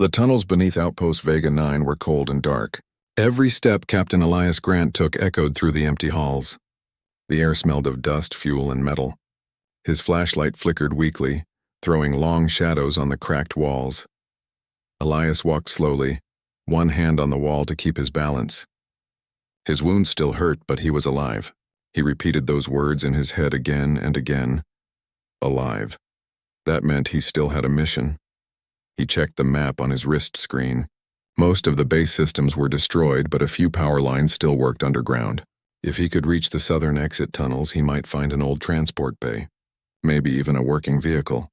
The tunnels beneath Outpost Vega 9 were cold and dark. Every step Captain Elias Grant took echoed through the empty halls. The air smelled of dust, fuel, and metal. His flashlight flickered weakly, throwing long shadows on the cracked walls. Elias walked slowly, one hand on the wall to keep his balance. His wounds still hurt, but he was alive. He repeated those words in his head again and again. Alive. That meant he still had a mission. He checked the map on his wrist screen. Most of the base systems were destroyed, but a few power lines still worked underground. If he could reach the southern exit tunnels, he might find an old transport bay. Maybe even a working vehicle.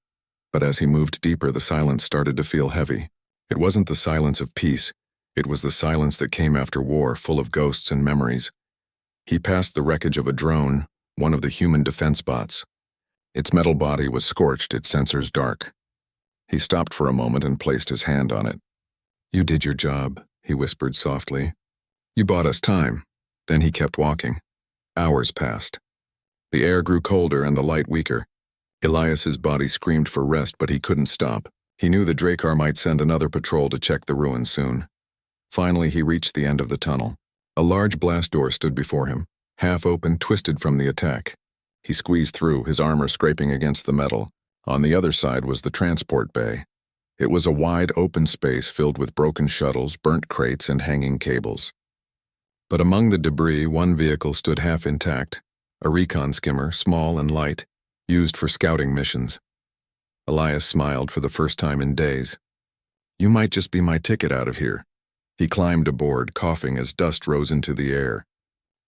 But as he moved deeper, the silence started to feel heavy. It wasn't the silence of peace. It was the silence that came after war, full of ghosts and memories. He passed the wreckage of a drone, one of the human defense bots. Its metal body was scorched, its sensors dark. He stopped for a moment and placed his hand on it. "You did your job," he whispered softly. "You bought us time." Then he kept walking. Hours passed. The air grew colder and the light weaker. Elias's body screamed for rest, but he couldn't stop. He knew the Drakkar might send another patrol to check the ruins soon. Finally, he reached the end of the tunnel. A large blast door stood before him, half open, twisted from the attack. He squeezed through, his armor scraping against the metal. On the other side was the transport bay. It was a wide, open space filled with broken shuttles, burnt crates, and hanging cables. But among the debris, one vehicle stood half intact, a recon skimmer, small and light, used for scouting missions. Elias smiled for the first time in days. "You might just be my ticket out of here." He climbed aboard, coughing as dust rose into the air.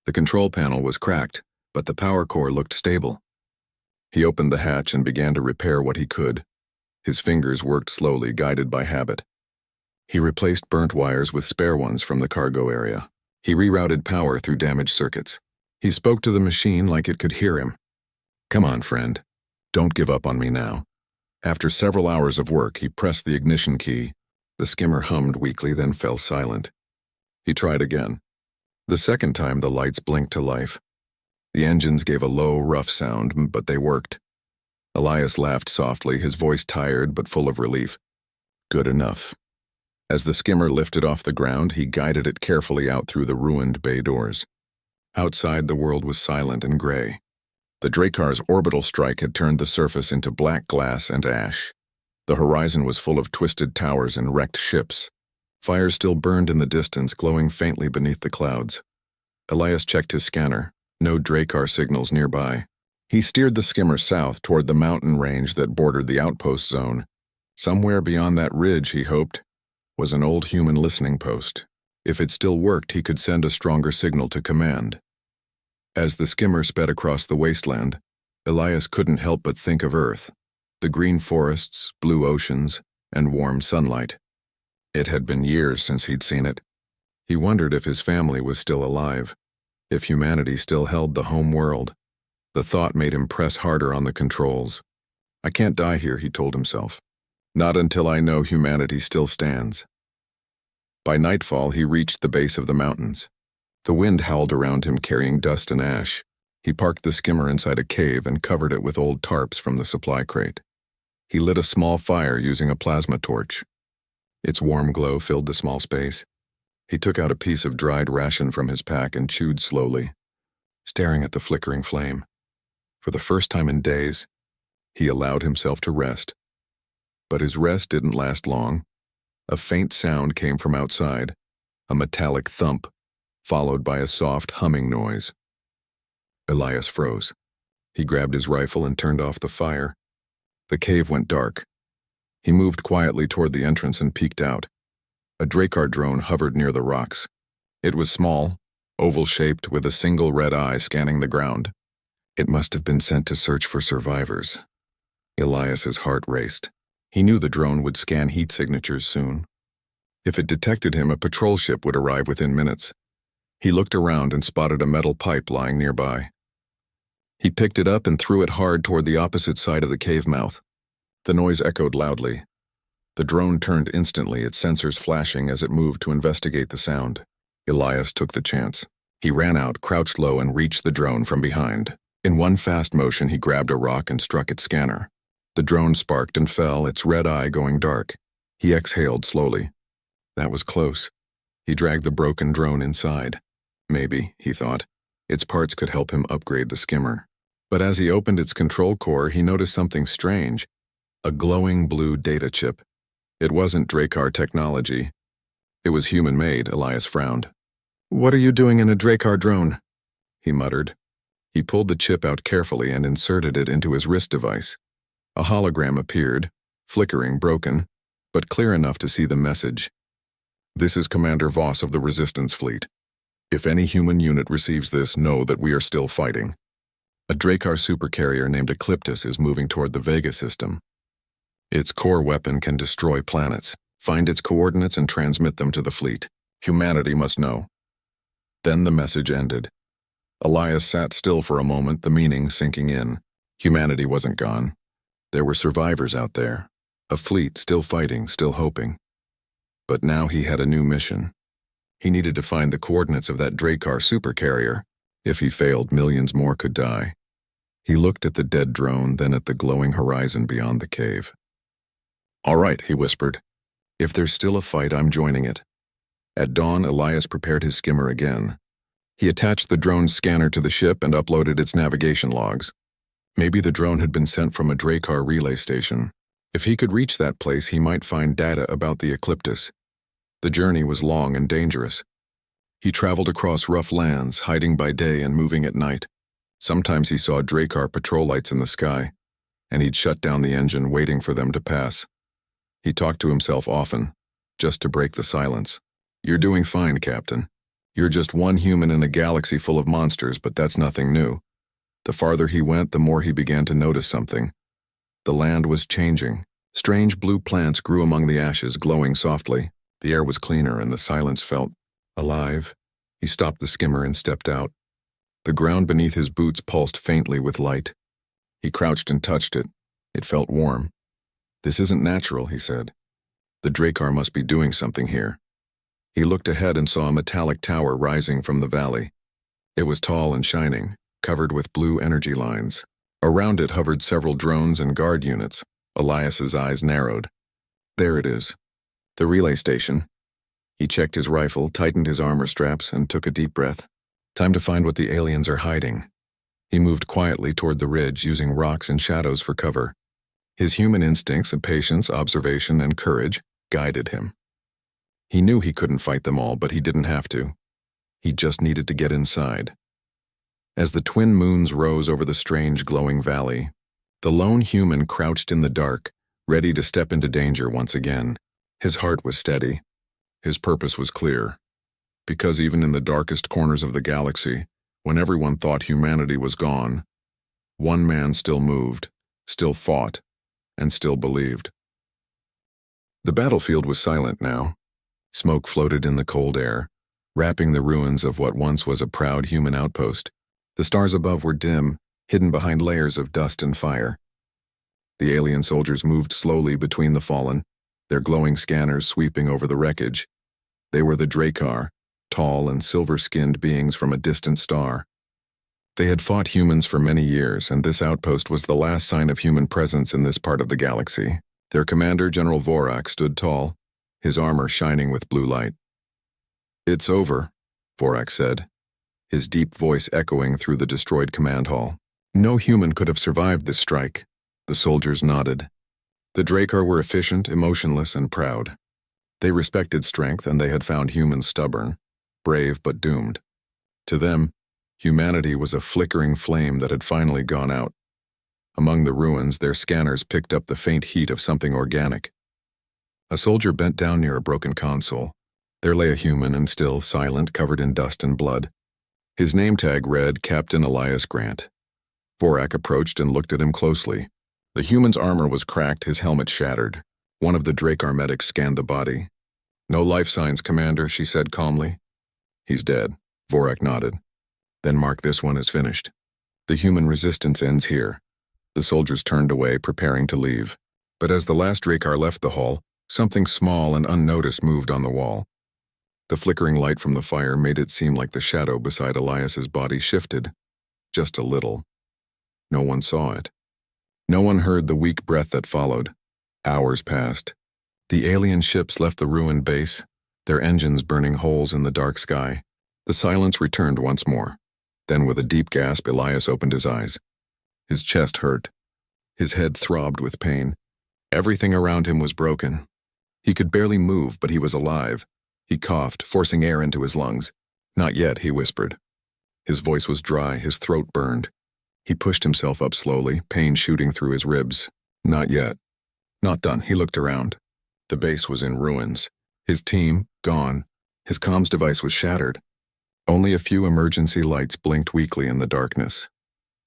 The control panel was cracked, but the power core looked stable. He opened the hatch and began to repair what he could. His fingers worked slowly, guided by habit. He replaced burnt wires with spare ones from the cargo area. He rerouted power through damaged circuits. He spoke to the machine like it could hear him. "Come on, friend. Don't give up on me now." After several hours of work, he pressed the ignition key. The skimmer hummed weakly, then fell silent. He tried again. The second time, the lights blinked to life. The engines gave a low, rough sound, but they worked. Elias laughed softly, his voice tired but full of relief. Good enough. As the skimmer lifted off the ground, he guided it carefully out through the ruined bay doors. Outside, the world was silent and gray. The Drakkar's orbital strike had turned the surface into black glass and ash. The horizon was full of twisted towers and wrecked ships. Fires still burned in the distance, glowing faintly beneath the clouds. Elias checked his scanner. No Drakkar signals nearby. He steered the skimmer south toward the mountain range that bordered the outpost zone. Somewhere beyond that ridge, he hoped, was an old human listening post. If it still worked, he could send a stronger signal to command. As the skimmer sped across the wasteland, Elias couldn't help but think of Earth, the green forests, blue oceans, and warm sunlight. It had been years since he'd seen it. He wondered if his family was still alive, if humanity still held the home world. The thought made him press harder on the controls. "I can't die here," he told himself. "Not until I know humanity still stands." By nightfall, he reached the base of the mountains. The wind howled around him, carrying dust and ash. He parked the skimmer inside a cave and covered it with old tarps from the supply crate. He lit a small fire using a plasma torch. Its warm glow filled the small space. He took out a piece of dried ration from his pack and chewed slowly, staring at the flickering flame. For the first time in days, he allowed himself to rest. But his rest didn't last long. A faint sound came from outside, a metallic thump, followed by a soft humming noise. Elias froze. He grabbed his rifle and turned off the fire. The cave went dark. He moved quietly toward the entrance and peeked out. A Drakkar drone hovered near the rocks. It was small, oval-shaped, with a single red eye scanning the ground. It must have been sent to search for survivors. Elias's heart raced. He knew the drone would scan heat signatures soon. If it detected him, a patrol ship would arrive within minutes. He looked around and spotted a metal pipe lying nearby. He picked it up and threw it hard toward the opposite side of the cave mouth. The noise echoed loudly. The drone turned instantly, its sensors flashing as it moved to investigate the sound. Elias took the chance. He ran out, crouched low, and reached the drone from behind. In one fast motion, he grabbed a rock and struck its scanner. The drone sparked and fell, its red eye going dark. He exhaled slowly. That was close. He dragged the broken drone inside. Maybe, he thought, its parts could help him upgrade the skimmer. But as he opened its control core, he noticed something strange. A glowing blue data chip. It wasn't Drakkar technology. It was human-made, Elias frowned. "What are you doing in a Drakkar drone?" he muttered. He pulled the chip out carefully and inserted it into his wrist device. A hologram appeared, flickering, broken, but clear enough to see the message. "This is Commander Voss of the Resistance Fleet. If any human unit receives this, know that we are still fighting. A Drakkar supercarrier named Eclipse is moving toward the Vega system. Its core weapon can destroy planets. Find its coordinates and transmit them to the fleet. Humanity must know." Then the message ended. Elias sat still for a moment, the meaning sinking in. Humanity wasn't gone. There were survivors out there. A fleet still fighting, still hoping. But now he had a new mission. He needed to find the coordinates of that Drakkar supercarrier. If he failed, millions more could die. He looked at the dead drone, then at the glowing horizon beyond the cave. "All right," he whispered. "If there's still a fight, I'm joining it." At dawn, Elias prepared his skimmer again. He attached the drone's scanner to the ship and uploaded its navigation logs. Maybe the drone had been sent from a Drakkar relay station. If he could reach that place, he might find data about the Eclipse. The journey was long and dangerous. He traveled across rough lands, hiding by day and moving at night. Sometimes he saw Drakkar patrol lights in the sky, and he'd shut down the engine, waiting for them to pass. He talked to himself often, just to break the silence. "You're doing fine, Captain. You're just one human in a galaxy full of monsters, but that's nothing new." The farther he went, the more he began to notice something. The land was changing. Strange blue plants grew among the ashes, glowing softly. The air was cleaner and the silence felt alive. He stopped the skimmer and stepped out. The ground beneath his boots pulsed faintly with light. He crouched and touched it. It felt warm. "This isn't natural," he said. "The Drakkar must be doing something here." He looked ahead and saw a metallic tower rising from the valley. It was tall and shining, covered with blue energy lines. Around it hovered several drones and guard units. Elias's eyes narrowed. There it is. The relay station. He checked his rifle, tightened his armor straps, and took a deep breath. Time to find what the aliens are hiding. He moved quietly toward the ridge, using rocks and shadows for cover. His human instincts of patience, observation, and courage guided him. He knew he couldn't fight them all, but he didn't have to. He just needed to get inside. As the twin moons rose over the strange glowing valley, the lone human crouched in the dark, ready to step into danger once again. His heart was steady. His purpose was clear. Because even in the darkest corners of the galaxy, when everyone thought humanity was gone, one man still moved, still fought, and still believed. The battlefield was silent now. Smoke floated in the cold air, wrapping the ruins of what once was a proud human outpost. The stars above were dim, hidden behind layers of dust and fire. The alien soldiers moved slowly between the fallen, their glowing scanners sweeping over the wreckage. They were the Drakkar, tall and silver-skinned beings from a distant star. They had fought humans for many years, and this outpost was the last sign of human presence in this part of the galaxy. Their commander, General Vorak, stood tall, his armor shining with blue light. "It's over," Vorak said, his deep voice echoing through the destroyed command hall. No human could have survived this strike. The soldiers nodded. The Drakkar were efficient, emotionless, and proud. They respected strength, and they had found humans stubborn, brave but doomed. To them, humanity was a flickering flame that had finally gone out. Among the ruins, their scanners picked up the faint heat of something organic. A soldier bent down near a broken console. There lay a human, and still, silent, covered in dust and blood. His name tag read Captain Elias Grant. Vorak approached and looked at him closely. The human's armor was cracked, his helmet shattered. One of the Drakkar medics scanned the body. "No life signs, Commander," she said calmly. "He's dead," Vorak nodded. "Then mark this one as finished. The human resistance ends here." The soldiers turned away, preparing to leave. But as the last Drakkar left the hall, something small and unnoticed moved on the wall. The flickering light from the fire made it seem like the shadow beside Elias's body shifted. Just a little. No one saw it. No one heard the weak breath that followed. Hours passed. The alien ships left the ruined base, their engines burning holes in the dark sky. The silence returned once more. Then with a deep gasp, Elias opened his eyes. His chest hurt. His head throbbed with pain. Everything around him was broken. He could barely move, but he was alive. He coughed, forcing air into his lungs. "Not yet," he whispered. His voice was dry, his throat burned. He pushed himself up slowly, pain shooting through his ribs. Not yet. Not done. He looked around. The base was in ruins. His team, gone. His comms device was shattered. Only a few emergency lights blinked weakly in the darkness.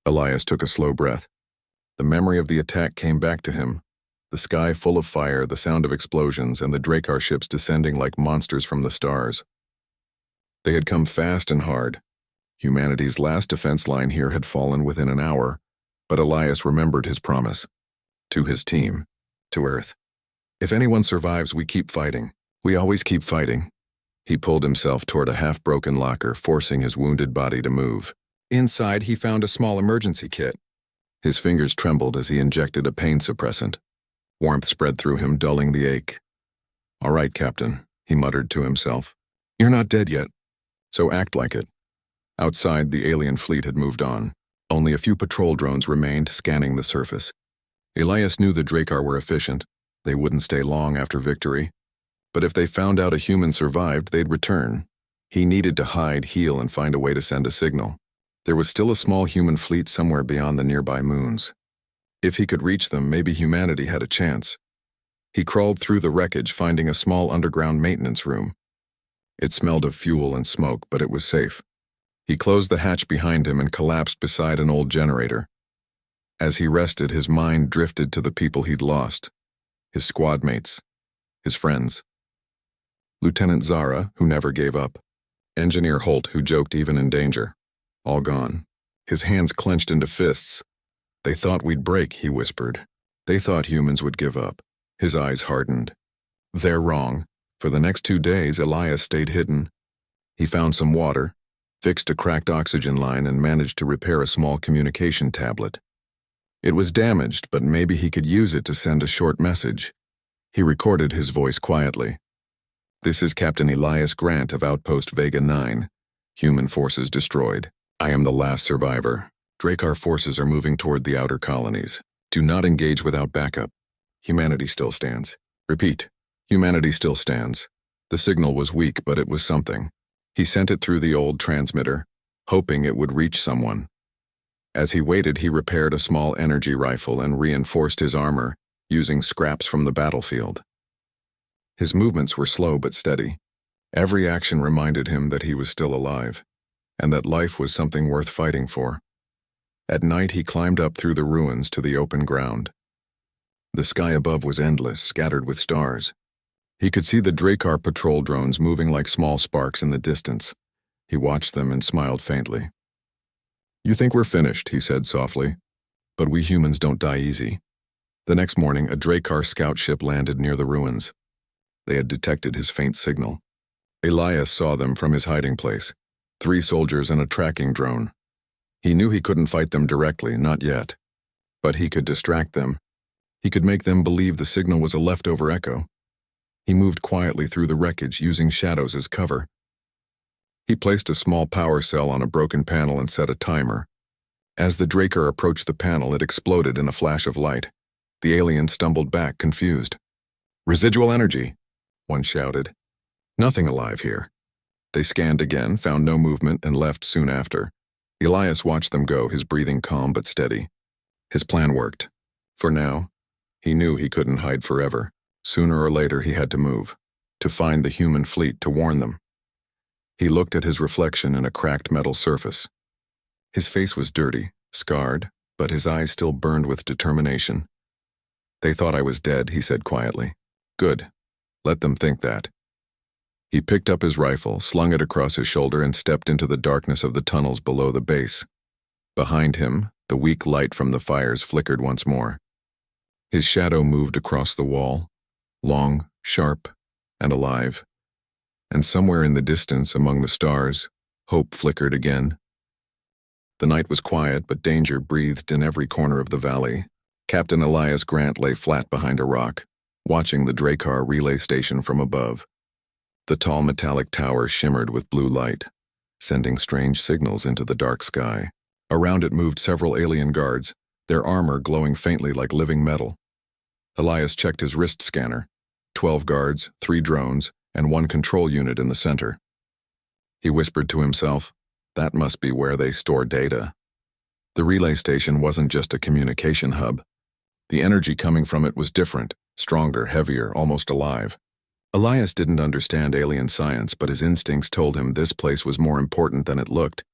Elias took a slow breath. The memory of the attack came back to him. The sky full of fire, the sound of explosions, and the Drakkar ships descending like monsters from the stars. They had come fast and hard. Humanity's last defense line here had fallen within an hour, but Elias remembered his promise. To his team. To Earth. "If anyone survives, we keep fighting. We always keep fighting." He pulled himself toward a half-broken locker, forcing his wounded body to move. Inside, he found a small emergency kit. His fingers trembled as he injected a pain suppressant. Warmth spread through him, dulling the ache. "All right, Captain," he muttered to himself. "You're not dead yet, so act like it." Outside, the alien fleet had moved on. Only a few patrol drones remained, scanning the surface. Elias knew the Drakkar were efficient. They wouldn't stay long after victory. But if they found out a human survived, they'd return. He needed to hide, heal, and find a way to send a signal. There was still a small human fleet somewhere beyond the nearby moons. If he could reach them, maybe humanity had a chance. He crawled through the wreckage, finding a small underground maintenance room. It smelled of fuel and smoke, but it was safe. He closed the hatch behind him and collapsed beside an old generator. As he rested, his mind drifted to the people he'd lost. His squad mates. His friends. Lieutenant Zara, who never gave up. Engineer Holt, who joked even in danger. All gone. His hands clenched into fists. "They thought we'd break," he whispered. "They thought humans would give up." His eyes hardened. "They're wrong." For the next 2 days, Elias stayed hidden. He found some water, fixed a cracked oxygen line, and managed to repair a small communication tablet. It was damaged, but maybe he could use it to send a short message. He recorded his voice quietly. "This is Captain Elias Grant of Outpost Vega 9. Human forces destroyed. I am the last survivor. Drakkar forces are moving toward the outer colonies. Do not engage without backup. Humanity still stands. Repeat, humanity still stands." The signal was weak, but it was something. He sent it through the old transmitter, hoping it would reach someone. As he waited, he repaired a small energy rifle and reinforced his armor, using scraps from the battlefield. His movements were slow but steady. Every action reminded him that he was still alive, and that life was something worth fighting for. At night, he climbed up through the ruins to the open ground. The sky above was endless, scattered with stars. He could see the Drakkar patrol drones moving like small sparks in the distance. He watched them and smiled faintly. "You think we're finished," he said softly. "But we humans don't die easy." The next morning, a Drakkar scout ship landed near the ruins. They had detected his faint signal. Elias saw them from his hiding place. 3 soldiers and a tracking drone. He knew he couldn't fight them directly, not yet. But he could distract them. He could make them believe the signal was a leftover echo. He moved quietly through the wreckage, using shadows as cover. He placed a small power cell on a broken panel and set a timer. As the Drakkar approached the panel, it exploded in a flash of light. The alien stumbled back, confused. "Residual energy," one shouted. "Nothing alive here." They scanned again, found no movement, and left soon after. Elias watched them go, his breathing calm but steady. His plan worked. For now, he knew he couldn't hide forever. Sooner or later he had to move, to find the human fleet, to warn them. He looked at his reflection in a cracked metal surface. His face was dirty, scarred, but his eyes still burned with determination. "They thought I was dead," he said quietly. "Good. Let them think that." He picked up his rifle, slung it across his shoulder, and stepped into the darkness of the tunnels below the base. Behind him, the weak light from the fires flickered once more. His shadow moved across the wall, long, sharp, and alive. And somewhere in the distance, among the stars, hope flickered again. The night was quiet, but danger breathed in every corner of the valley. Captain Elias Grant lay flat behind a rock. watching the Drakkar relay station from above. The tall metallic tower shimmered with blue light, sending strange signals into the dark sky. Around it moved several alien guards, their armor glowing faintly like living metal. Elias checked his wrist scanner. 12 guards, 3 drones, and 1 control unit in the center. He whispered to himself, that must be where they store data. The relay station wasn't just a communication hub. The energy coming from it was different, stronger, heavier, almost alive. Elias didn't understand alien science, but his instincts told him this place was more important than it looked.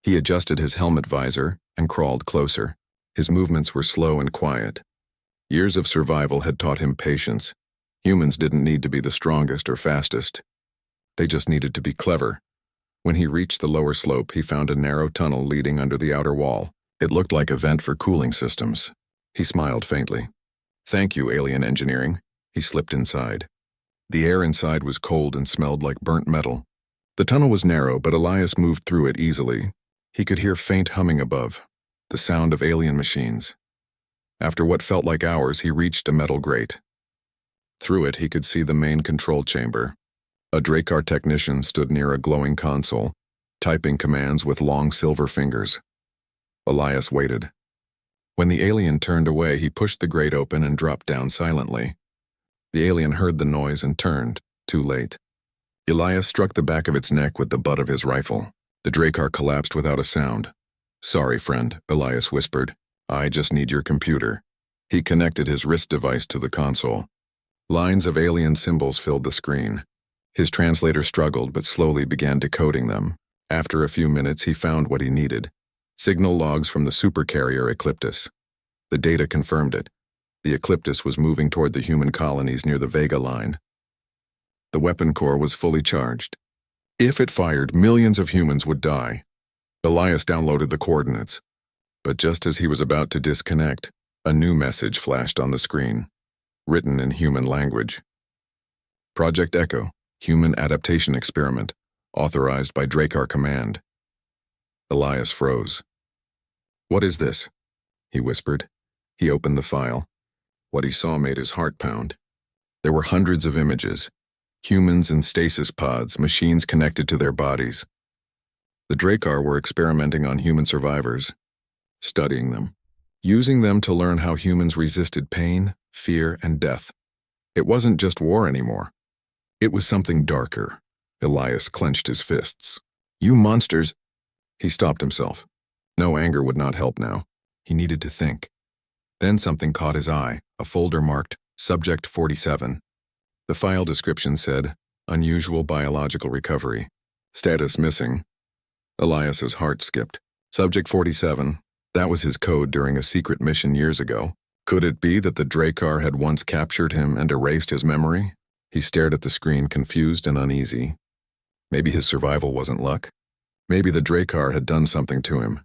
He adjusted his helmet visor and crawled closer. His movements were slow and quiet. Years of survival had taught him patience. Humans didn't need to be the strongest or fastest. They just needed to be clever. When he reached the lower slope, he found a narrow tunnel leading under the outer wall. It looked like a vent for cooling systems. He smiled faintly. Thank you, alien engineering. He slipped inside. The air inside was cold and smelled like burnt metal. The tunnel was narrow, but Elias moved through it easily. He could hear faint humming above, the sound of alien machines. After what felt like hours, he reached a metal grate. Through it, he could see the main control chamber. A Drakkar technician stood near a glowing console, typing commands with long silver fingers. Elias waited. When the alien turned away, he pushed the grate open and dropped down silently. The alien heard the noise and turned, too late. Elias struck the back of its neck with the butt of his rifle. The Drakkar collapsed without a sound. Sorry, friend, Elias whispered. I just need your computer. He connected his wrist device to the console. Lines of alien symbols filled the screen. His translator struggled but slowly began decoding them. After a few minutes, he found what he needed. Signal logs from the supercarrier Eclipse. The data confirmed it. The Eclipse was moving toward the human colonies near the Vega line. The weapon core was fully charged. If it fired, millions of humans would die. Elias downloaded the coordinates. But just as he was about to disconnect, a new message flashed on the screen, written in human language. Project Echo, Human Adaptation Experiment, authorized by Drakkar Command. Elias froze. What is this? He whispered. He opened the file. What he saw made his heart pound. There were hundreds of images. Humans in stasis pods, machines connected to their bodies. The Drakkar were experimenting on human survivors, studying them, using them to learn how humans resisted pain, fear, and death. It wasn't just war anymore. It was something darker. Elias clenched his fists. You monsters! He stopped himself. No, anger would not help now. He needed to think. Then something caught his eye, a folder marked Subject 47. The file description said, Unusual biological recovery. Status missing. Elias's heart skipped. Subject 47. That was his code during a secret mission years ago. Could it be that the Drakkar had once captured him and erased his memory? He stared at the screen, confused and uneasy. Maybe his survival wasn't luck. Maybe the Drakkar had done something to him.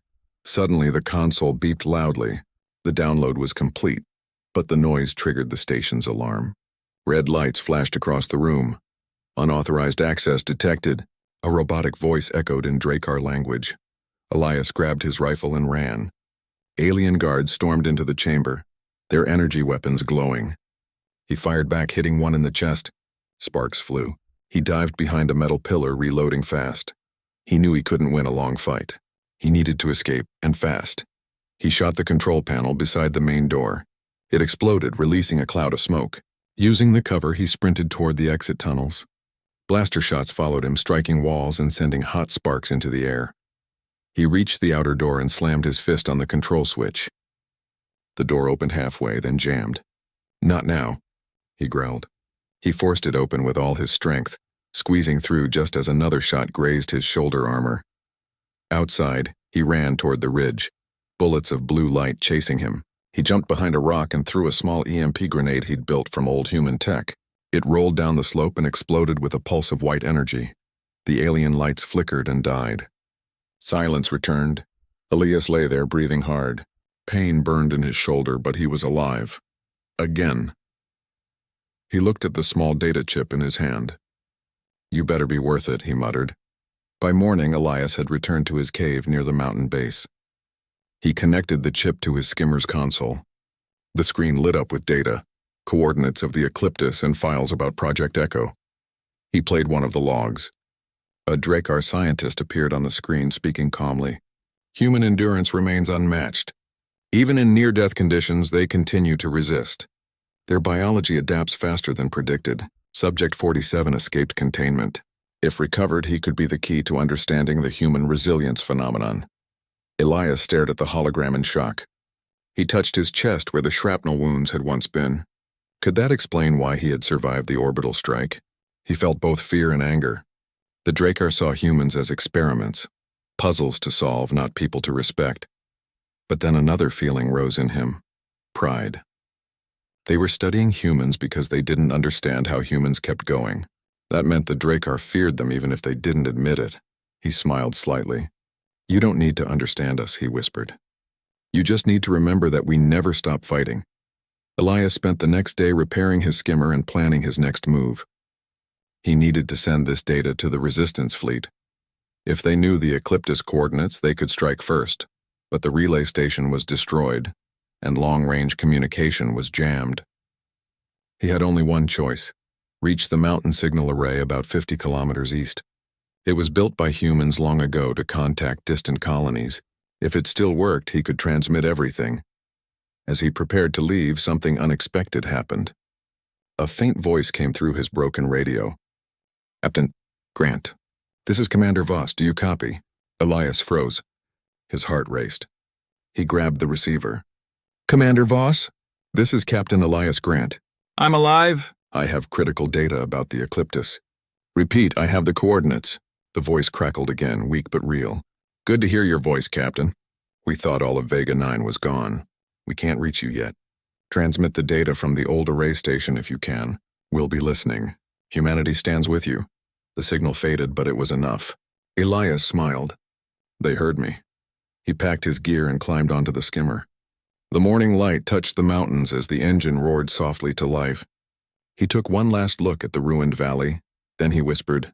Suddenly, the console beeped loudly. The download was complete, but the noise triggered the station's alarm. Red lights flashed across the room. Unauthorized access detected. A robotic voice echoed in Drakkar language. Elias grabbed his rifle and ran. Alien guards stormed into the chamber, their energy weapons glowing. He fired back, hitting one in the chest. Sparks flew. He dived behind a metal pillar, reloading fast. He knew he couldn't win a long fight. He needed to escape, and fast. He shot the control panel beside the main door. It exploded, releasing a cloud of smoke. Using the cover, he sprinted toward the exit tunnels. Blaster shots followed him, striking walls and sending hot sparks into the air. He reached the outer door and slammed his fist on the control switch. The door opened halfway, then jammed. Not now, he growled. He forced it open with all his strength, squeezing through just as another shot grazed his shoulder armor. Outside, he ran toward the ridge, bullets of blue light chasing him. He jumped behind a rock and threw a small EMP grenade he'd built from old human tech. It rolled down the slope and exploded with a pulse of white energy. The alien lights flickered and died. Silence returned. Elias lay there, breathing hard. Pain burned in his shoulder, but he was alive. Again. He looked at the small data chip in his hand. You better be worth it, he muttered. By morning, Elias had returned to his cave near the mountain base. He connected the chip to his skimmer's console. The screen lit up with data. coordinates of the Eclipse and files about Project Echo. He played one of the logs. A Drakkar scientist appeared on the screen, speaking calmly. Human endurance remains unmatched. Even in near-death conditions, they continue to resist. Their biology adapts faster than predicted. Subject 47 escaped containment. If recovered, he could be the key to understanding the human resilience phenomenon. Elias stared at the hologram in shock. He touched his chest where the shrapnel wounds had once been. Could that explain why he had survived the orbital strike? He felt both fear and anger. The Drakkar saw humans as experiments, puzzles to solve, not people to respect. But then another feeling rose in him: pride. They were studying humans because they didn't understand how humans kept going. That meant the Drakkar feared them even if they didn't admit it. He smiled slightly. "You don't need to understand us," he whispered. "You just need to remember that we never stop fighting." Elias spent the next day repairing his skimmer and planning his next move. He needed to send this data to the Resistance fleet. If they knew the Eclipse coordinates, they could strike first, but the relay station was destroyed, and long-range communication was jammed. He had only one choice: reach the mountain signal array about 50 kilometers east. It was built by humans long ago to contact distant colonies. If it still worked, he could transmit everything. As he prepared to leave, something unexpected happened. A faint voice came through his broken radio. "Captain Grant, this is Commander Voss. Do you copy?" Elias froze. His heart raced. He grabbed the receiver. "Commander Voss? This is Captain Elias Grant. I'm alive. I have critical data about the Eclipse. Repeat, I have the coordinates." The voice crackled again, weak but real. "Good to hear your voice, Captain. We thought all of Vega 9 was gone. We can't reach you yet. Transmit the data from the old array station if you can. We'll be listening. Humanity stands with you." The signal faded, but it was enough. Elias smiled. They heard me. He packed his gear and climbed onto the skimmer. The morning light touched the mountains as the engine roared softly to life. He took one last look at the ruined valley, then he whispered,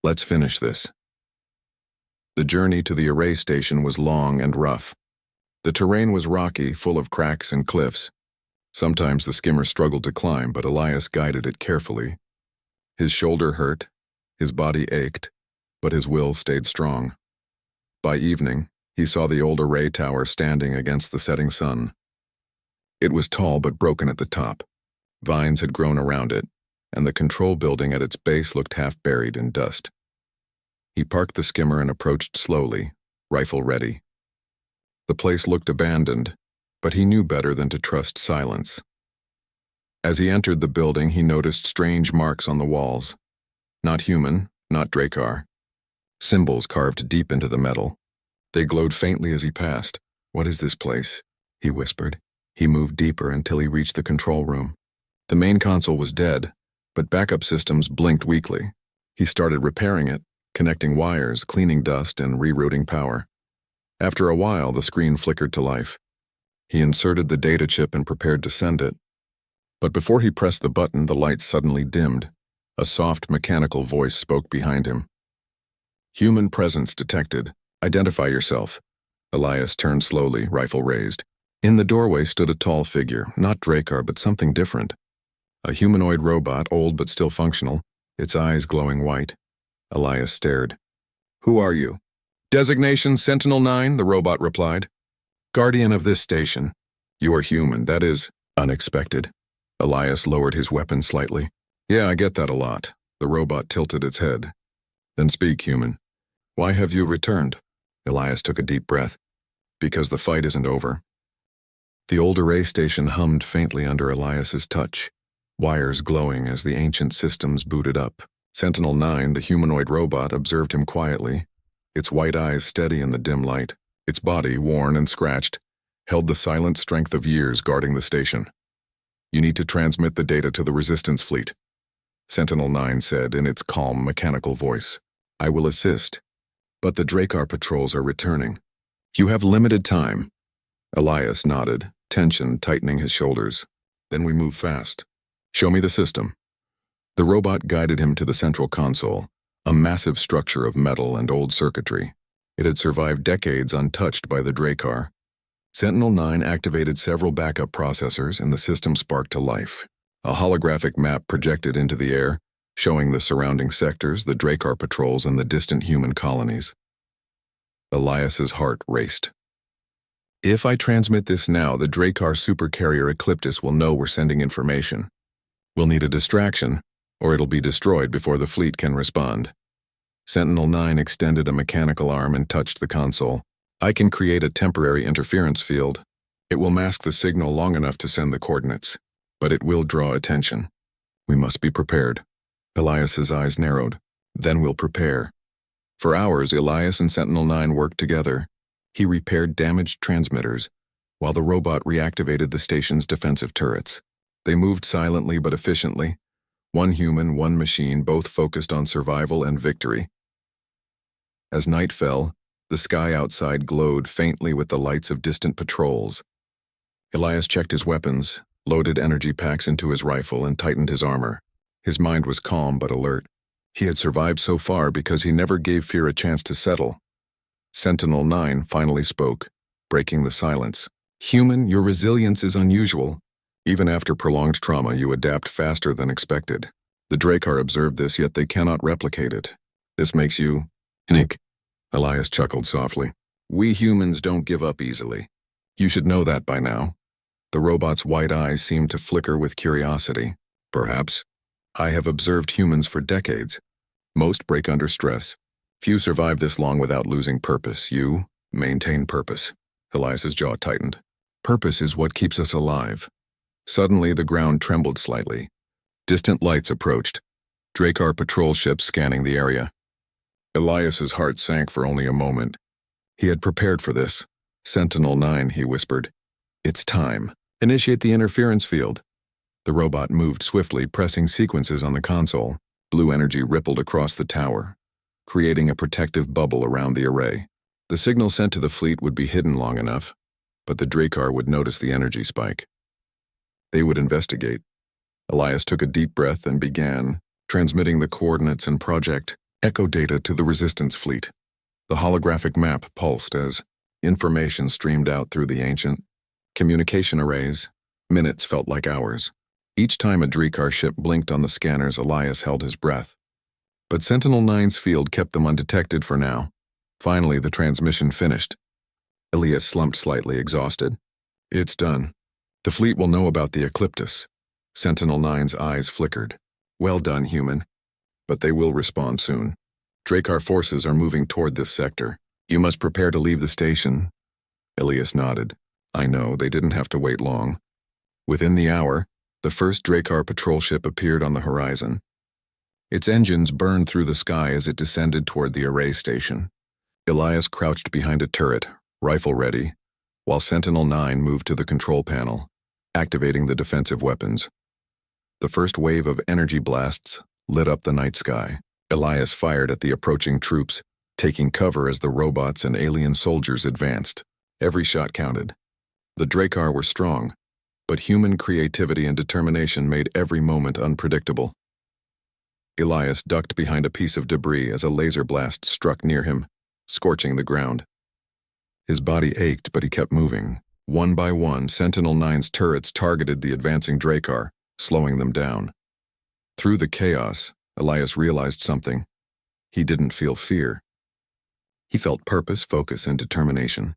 "Let's finish this." The journey to the array station was long and rough. The terrain was rocky, full of cracks and cliffs. Sometimes the skimmer struggled to climb, but Elias guided it carefully. His shoulder hurt, his body ached, but his will stayed strong. By evening, he saw the old array tower standing against the setting sun. It was tall but broken at the top. Vines had grown around it, and the control building at its base looked half buried in dust. He parked the skimmer and approached slowly, rifle ready. The place looked abandoned, but he knew better than to trust silence. As he entered the building, he noticed strange marks on the walls. Not human, not Drakkar. Symbols carved deep into the metal. They glowed faintly as he passed. "What is this place?" he whispered. He moved deeper until he reached the control room. The main console was dead, but backup systems blinked weakly. He started repairing it, connecting wires, cleaning dust, and rerouting power. After a while, the screen flickered to life. He inserted the data chip and prepared to send it. But before he pressed the button, the light suddenly dimmed. A soft, mechanical voice spoke behind him. "Human presence detected. Identify yourself." Elias turned slowly, rifle raised. In the doorway stood a tall figure, not Drakkar, but something different. A humanoid robot, old but still functional, its eyes glowing white. Elias stared. "Who are you?" "Designation Sentinel-9, the robot replied. "Guardian of this station. You are human, that is unexpected." Elias lowered his weapon slightly. "Yeah, I get that a lot." The robot tilted its head. "Then speak, human. Why have you returned?" Elias took a deep breath. "Because the fight isn't over." The old array station hummed faintly under Elias's touch, wires glowing as the ancient systems booted up. Sentinel-9, the humanoid robot, observed him quietly, its white eyes steady in the dim light. Its body, worn and scratched, held the silent strength of years guarding the station. "You need to transmit the data to the Resistance fleet," Sentinel-9 said in its calm, mechanical voice. "I will assist, but the Drakkar patrols are returning. You have limited time." Elias nodded, tension tightening his shoulders. "Then we move fast. Show me the system." The robot guided him to the central console, a massive structure of metal and old circuitry. It had survived decades untouched by the Drakkar. Sentinel-9 activated several backup processors and the system sparked to life. A holographic map projected into the air, showing the surrounding sectors, the Drakkar patrols, and the distant human colonies. Elias's heart raced. If I transmit this now, the Drakkar supercarrier Eclipse will know we're sending information. We'll need a distraction, or it'll be destroyed before the fleet can respond. Sentinel-9 extended a mechanical arm and touched the console. I can create a temporary interference field. It will mask the signal long enough to send the coordinates, but it will draw attention. We must be prepared. Elias's eyes narrowed. Then we'll prepare. For hours, Elias and Sentinel-9 worked together. He repaired damaged transmitters, while the robot reactivated the station's defensive turrets. They moved silently but efficiently. One human, one machine, both focused on survival and victory. As night fell, the sky outside glowed faintly with the lights of distant patrols. Elias checked his weapons, loaded energy packs into his rifle, and tightened his armor. His mind was calm but alert. He had survived so far because he never gave fear a chance to settle. Sentinel-9 finally spoke, breaking the silence. Human, your resilience is unusual. Even after prolonged trauma, you adapt faster than expected. The Drakkar observed this, yet they cannot replicate it. This makes you unique. Elias chuckled softly. We humans don't give up easily. You should know that by now. The robot's white eyes seemed to flicker with curiosity. Perhaps. I have observed humans for decades. Most break under stress. Few survive this long without losing purpose. You maintain purpose. Elias's jaw tightened. Purpose is what keeps us alive. Suddenly, the ground trembled slightly. Distant lights approached. Drakkar patrol ships scanning the area. Elias's heart sank for only a moment. He had prepared for this. Sentinel-9, he whispered. It's time. Initiate the interference field. The robot moved swiftly, pressing sequences on the console. Blue energy rippled across the tower, creating a protective bubble around the array. The signal sent to the fleet would be hidden long enough, but the Drakkar would notice the energy spike. They would investigate. Elias took a deep breath and began transmitting the coordinates and Project Echo data to the Resistance fleet. The holographic map pulsed as information streamed out through the ancient communication arrays. Minutes felt like hours. Each time a Drakkar ship blinked on the scanners, Elias held his breath. But Sentinel-9's field kept them undetected for now. Finally, the transmission finished. Elias slumped slightly, exhausted. It's done. The fleet will know about the Eclipse. Sentinel-9's eyes flickered. Well done, human. But they will respond soon. Drakkar forces are moving toward this sector. You must prepare to leave the station. Elias nodded. I know, they didn't have to wait long. Within the hour, the first Drakkar patrol ship appeared on the horizon. Its engines burned through the sky as it descended toward the array station. Elias crouched behind a turret, rifle ready, while Sentinel-9 moved to the control panel, activating the defensive weapons. The first wave of energy blasts lit up the night sky. Elias fired at the approaching troops, taking cover as the robots and alien soldiers advanced. Every shot counted. The Drakkar were strong, but human creativity and determination made every moment unpredictable. Elias ducked behind a piece of debris as a laser blast struck near him, scorching the ground. His body ached, but he kept moving. One by one, Sentinel-9's turrets targeted the advancing Drakkar, slowing them down. Through the chaos, Elias realized something. He didn't feel fear. He felt purpose, focus, and determination.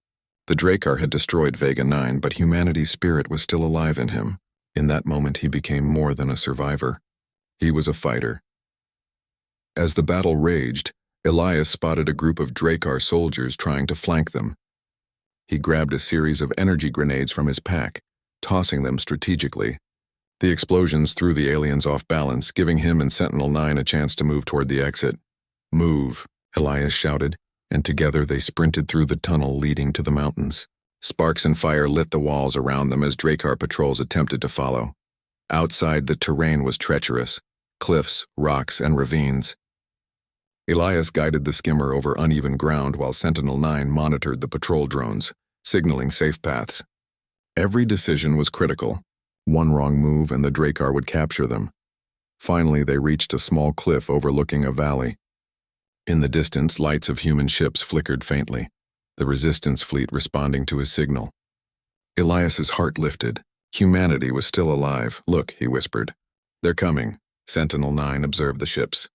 The Drakkar had destroyed Vega 9, but humanity's spirit was still alive in him. In that moment, he became more than a survivor. He was a fighter. As the battle raged, Elias spotted a group of Drakkar soldiers trying to flank them. He grabbed a series of energy grenades from his pack, tossing them strategically. The explosions threw the aliens off balance, giving him and Sentinel-9 a chance to move toward the exit. Move, Elias shouted, and together they sprinted through the tunnel leading to the mountains. Sparks and fire lit the walls around them as Drakkar patrols attempted to follow. Outside, the terrain was treacherous, cliffs, rocks, and ravines. Elias guided the skimmer over uneven ground while Sentinel-9 monitored the patrol drones, signaling safe paths. Every decision was critical. One wrong move and the Drakkar would capture them. Finally, they reached a small cliff overlooking a valley. In the distance, lights of human ships flickered faintly, the Resistance fleet responding to his signal. Elias's heart lifted. Humanity was still alive. "Look," he whispered. "They're coming." Sentinel-9 observed the ships.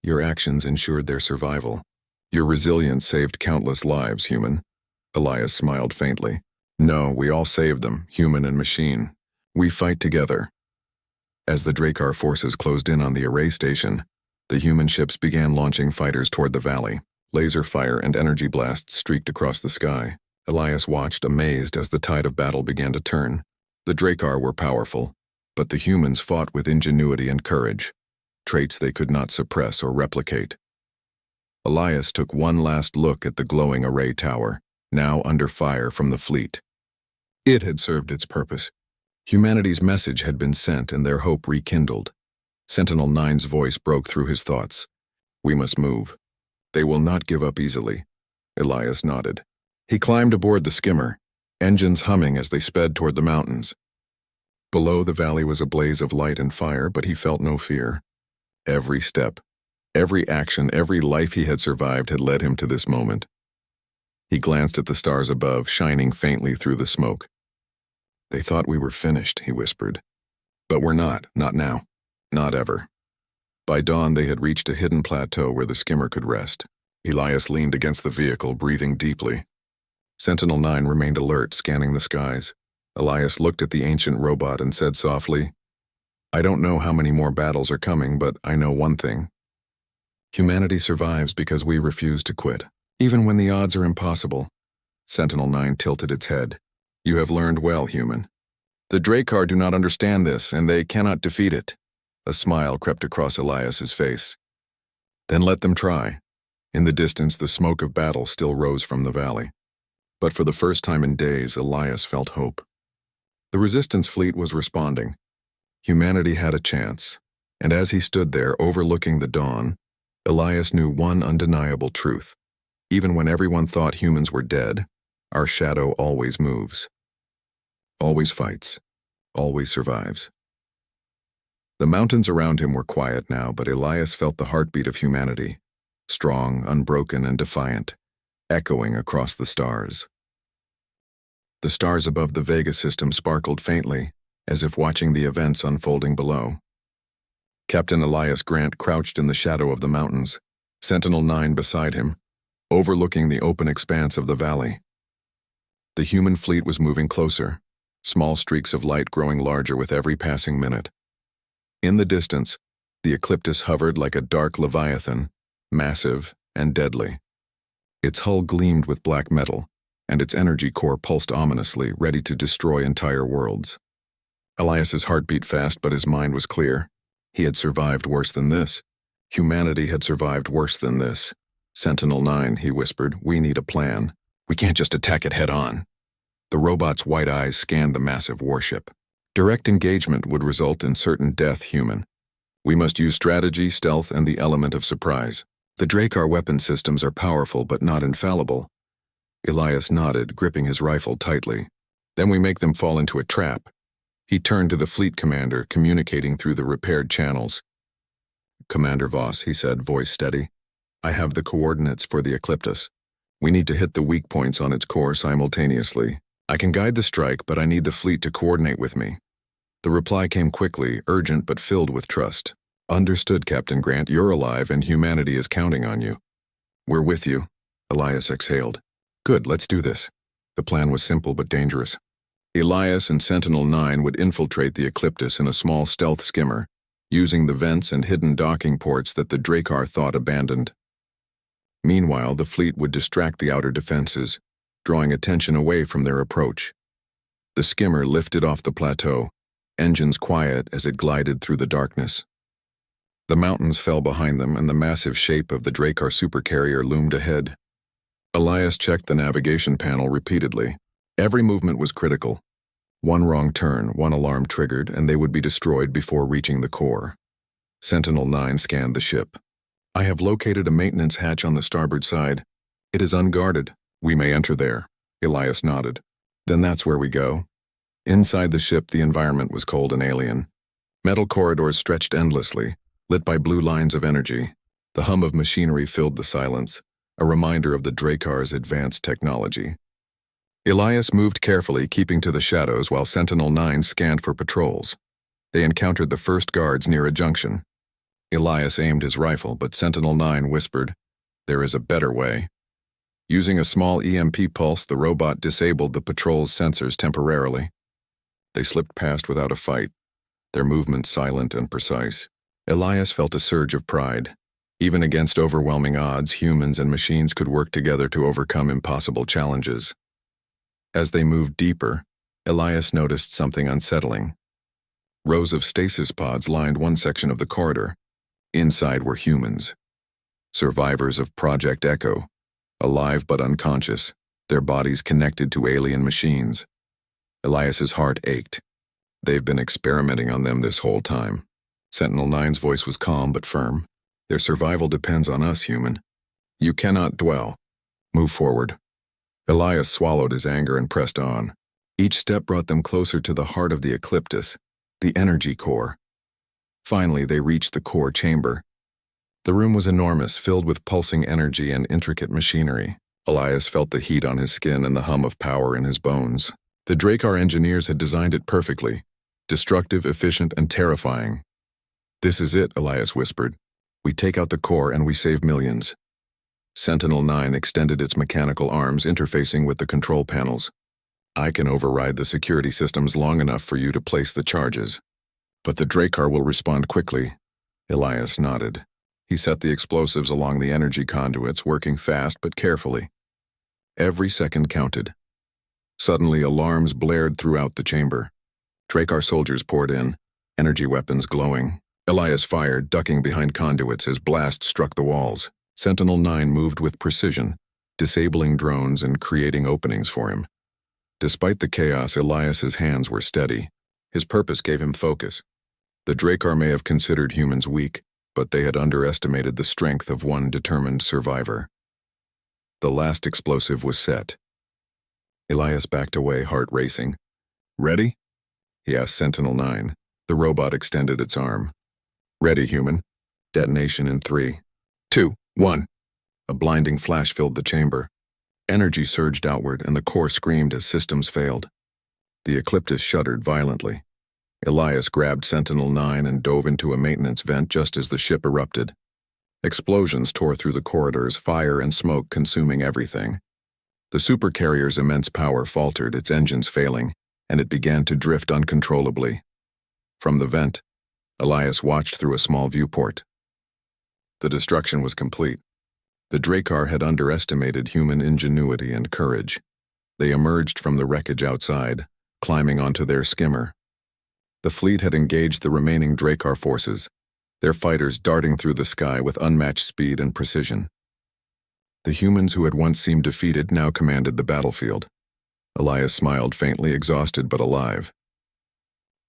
"Your actions ensured their survival. Your resilience saved countless lives, human." Elias smiled faintly. "No, we all saved them, human and machine. We fight together." As the Drakkar forces closed in on the array station, the human ships began launching fighters toward the valley. Laser fire and energy blasts streaked across the sky. Elias watched, amazed, as the tide of battle began to turn. The Drakkar were powerful, but the humans fought with ingenuity and courage, traits they could not suppress or replicate. Elias took one last look at the glowing array tower, now under fire from the fleet. It had served its purpose. Humanity's message had been sent and their hope rekindled. Sentinel-9's voice broke through his thoughts. "We must move. They will not give up easily." Elias nodded. He climbed aboard the skimmer, engines humming as they sped toward the mountains. Below, the valley was a blaze of light and fire, but he felt no fear. Every step, every action, every life he had survived had led him to this moment. He glanced at the stars above, shining faintly through the smoke. "They thought we were finished," he whispered. "But we're not now, not ever." By dawn, they had reached a hidden plateau where the skimmer could rest. Elias leaned against the vehicle, breathing deeply. Sentinel-9 remained alert, scanning the skies. Elias looked at the ancient robot and said softly, "I don't know how many more battles are coming, but I know one thing. Humanity survives because we refuse to quit, even when the odds are impossible." Sentinel-9 tilted its head. "You have learned well, human. The Drakkar do not understand this, and they cannot defeat it." A smile crept across Elias's face. "Then let them try." In the distance, the smoke of battle still rose from the valley. But for the first time in days, Elias felt hope. The Resistance fleet was responding. Humanity had a chance, and as he stood there overlooking the dawn, Elias knew one undeniable truth. Even when everyone thought humans were dead, our shadow always moves. Always fights. Always survives. The mountains around him were quiet now, but Elias felt the heartbeat of humanity, strong, unbroken, and defiant, echoing across the stars. The stars above the Vega system sparkled faintly, as if watching the events unfolding below. Captain Elias Grant crouched in the shadow of the mountains, Sentinel-9 beside him, overlooking the open expanse of the valley. The human fleet was moving closer, small streaks of light growing larger with every passing minute. In the distance, the Eclipse hovered like a dark leviathan, massive and deadly. Its hull gleamed with black metal, and its energy core pulsed ominously, ready to destroy entire worlds. Elias's heart beat fast, but his mind was clear. He had survived worse than this. Humanity had survived worse than this. "Sentinel-9, he whispered, "we need a plan. We can't just attack it head-on." The robot's white eyes scanned the massive warship. "Direct engagement would result in certain death, human. We must use strategy, stealth, and the element of surprise. The Drakkar weapon systems are powerful but not infallible." Elias nodded, gripping his rifle tightly. "Then we make them fall into a trap." He turned to the fleet commander, communicating through the repaired channels. "Commander Voss," he said, voice steady, "I have the coordinates for the Eclipse. We need to hit the weak points on its core simultaneously. I can guide the strike, but I need the fleet to coordinate with me." The reply came quickly, urgent but filled with trust. "Understood, Captain Grant. You're alive and humanity is counting on you." "We're with you," Elias exhaled. "Good, let's do this." The plan was simple but dangerous. Elias and Sentinel-9 would infiltrate the Eclipse in a small stealth skimmer, using the vents and hidden docking ports that the Drakkar thought abandoned. Meanwhile, the fleet would distract the outer defenses, drawing attention away from their approach. The skimmer lifted off the plateau, engines quiet as it glided through the darkness. The mountains fell behind them, and the massive shape of the Drakkar supercarrier loomed ahead. Elias checked the navigation panel repeatedly. Every movement was critical. One wrong turn, one alarm triggered, and they would be destroyed before reaching the core. Sentinel-9 scanned the ship. "I have located a maintenance hatch on the starboard side. It is unguarded. We may enter there." Elias nodded. "Then that's where we go." Inside the ship, the environment was cold and alien. Metal corridors stretched endlessly, lit by blue lines of energy. The hum of machinery filled the silence, a reminder of the Drakkar's advanced technology. Elias moved carefully, keeping to the shadows while Sentinel-9 scanned for patrols. They encountered the first guards near a junction. Elias aimed his rifle, but Sentinel-9 whispered, "There is a better way." Using a small EMP pulse, the robot disabled the patrol's sensors temporarily. They slipped past without a fight, their movements silent and precise. Elias felt a surge of pride. Even against overwhelming odds, humans and machines could work together to overcome impossible challenges. As they moved deeper, Elias noticed something unsettling. Rows of stasis pods lined one section of the corridor. Inside were humans. Survivors of Project Echo, alive but unconscious, their bodies connected to alien machines. Elias's heart ached. They've been experimenting on them this whole time. Sentinel-9's voice was calm but firm. Their survival depends on us, human. You cannot dwell. Move forward. Elias swallowed his anger and pressed on. Each step brought them closer to the heart of the Eclipse, the energy core. Finally, they reached the core chamber. The room was enormous, filled with pulsing energy and intricate machinery. Elias felt the heat on his skin and the hum of power in his bones. The Drakkar engineers had designed it perfectly, destructive, efficient, and terrifying. "This is it," Elias whispered. "We take out the core and we save millions." Sentinel-9 extended its mechanical arms, interfacing with the control panels. "I can override the security systems long enough for you to place the charges. But the Drakkar will respond quickly." Elias nodded. He set the explosives along the energy conduits, working fast but carefully. Every second counted. Suddenly, alarms blared throughout the chamber. Drakkar soldiers poured in, energy weapons glowing. Elias fired, ducking behind conduits as blasts struck the walls. Sentinel-9 moved with precision, disabling drones and creating openings for him. Despite the chaos, Elias's hands were steady. His purpose gave him focus. The Drakkar may have considered humans weak, but they had underestimated the strength of one determined survivor. The last explosive was set. Elias backed away, heart racing. "Ready?" he asked Sentinel-9. The robot extended its arm. "Ready, human. Detonation in 3, 2, 1. A blinding flash filled the chamber. Energy surged outward, and the core screamed as systems failed. The Eclipse shuddered violently. Elias grabbed Sentinel-9 and dove into a maintenance vent just as the ship erupted. Explosions tore through the corridors, fire and smoke consuming everything. The supercarrier's immense power faltered, its engines failing, and it began to drift uncontrollably. From the vent, Elias watched through a small viewport. The destruction was complete. The Drakkar had underestimated human ingenuity and courage. They emerged from the wreckage outside, climbing onto their skimmer. The fleet had engaged the remaining Drakkar forces, their fighters darting through the sky with unmatched speed and precision. The humans who had once seemed defeated now commanded the battlefield. Elias smiled faintly, exhausted but alive.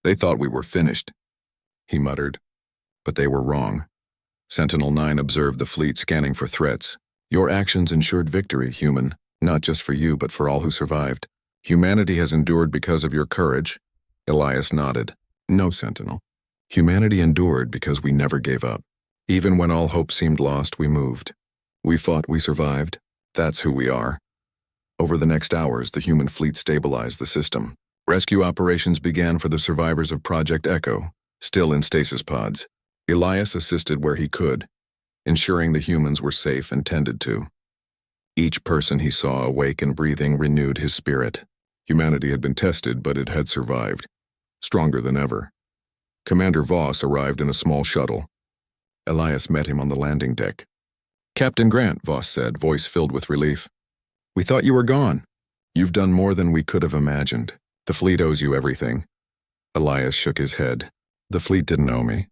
"They thought we were finished," he muttered. But they were wrong. Sentinel-9 observed the fleet, scanning for threats. "Your actions ensured victory, human, not just for you but for all who survived. Humanity has endured because of your courage." Elias nodded. "No, Sentinel. Humanity endured because we never gave up. Even when all hope seemed lost, we moved. We fought, we survived. That's who we are." Over the next hours, the human fleet stabilized the system. Rescue operations began for the survivors of Project Echo, still in stasis pods. Elias assisted where he could, ensuring the humans were safe and tended to. Each person he saw awake and breathing renewed his spirit. Humanity had been tested, but it had survived, stronger than ever. Commander Voss arrived in a small shuttle. Elias met him on the landing deck. "Captain Grant," Voss said, voice filled with relief. "We thought you were gone." "You've done more than we could have imagined. The fleet owes you everything." Elias shook his head. "The fleet didn't owe me.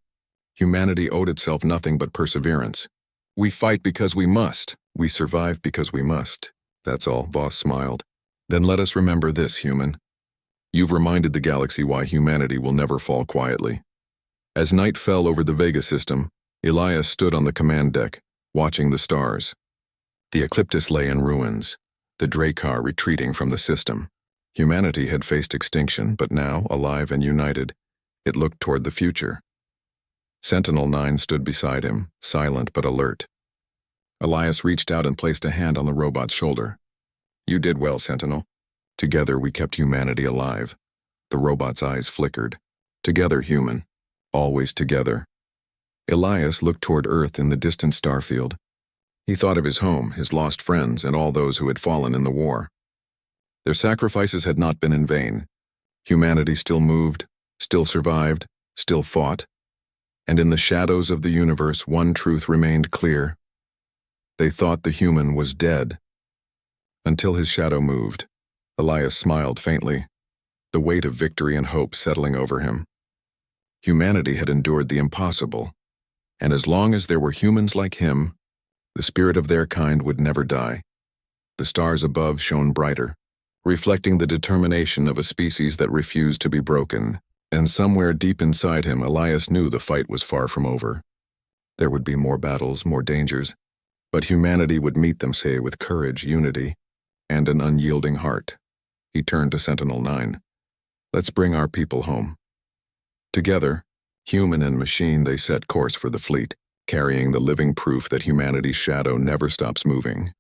Humanity owed itself nothing but perseverance. We fight because we must. We survive because we must. That's all," Voss smiled. "Then let us remember this, human. You've reminded the galaxy why humanity will never fall quietly." As night fell over the Vega system, Elias stood on the command deck, watching the stars. The Eclipse lay in ruins, the Drakkar retreating from the system. Humanity had faced extinction, but now, alive and united, it looked toward the future. Sentinel-9 stood beside him, silent but alert. Elias reached out and placed a hand on the robot's shoulder. "You did well, Sentinel. Together we kept humanity alive. The robot's eyes flickered. Together, human. Always together. Elias looked toward Earth in the distant starfield. He thought of his home, his lost friends, and all those who had fallen in the war. Their sacrifices had not been in vain. Humanity still moved, still survived, still fought. And in the shadows of the universe, one truth remained clear. They thought the human was dead. Until his shadow moved, Elias smiled faintly, the weight of victory and hope settling over him. Humanity had endured the impossible, and as long as there were humans like him, the spirit of their kind would never die. The stars above shone brighter, reflecting the determination of a species that refused to be broken, and somewhere deep inside him, Elias knew the fight was far from over. There would be more battles, more dangers, but humanity would meet them, say, with courage, unity, and an unyielding heart. He turned to Sentinel-9. Let's bring our people home. Together, human and machine, they set course for the fleet, carrying the living proof that humanity's shadow never stops moving.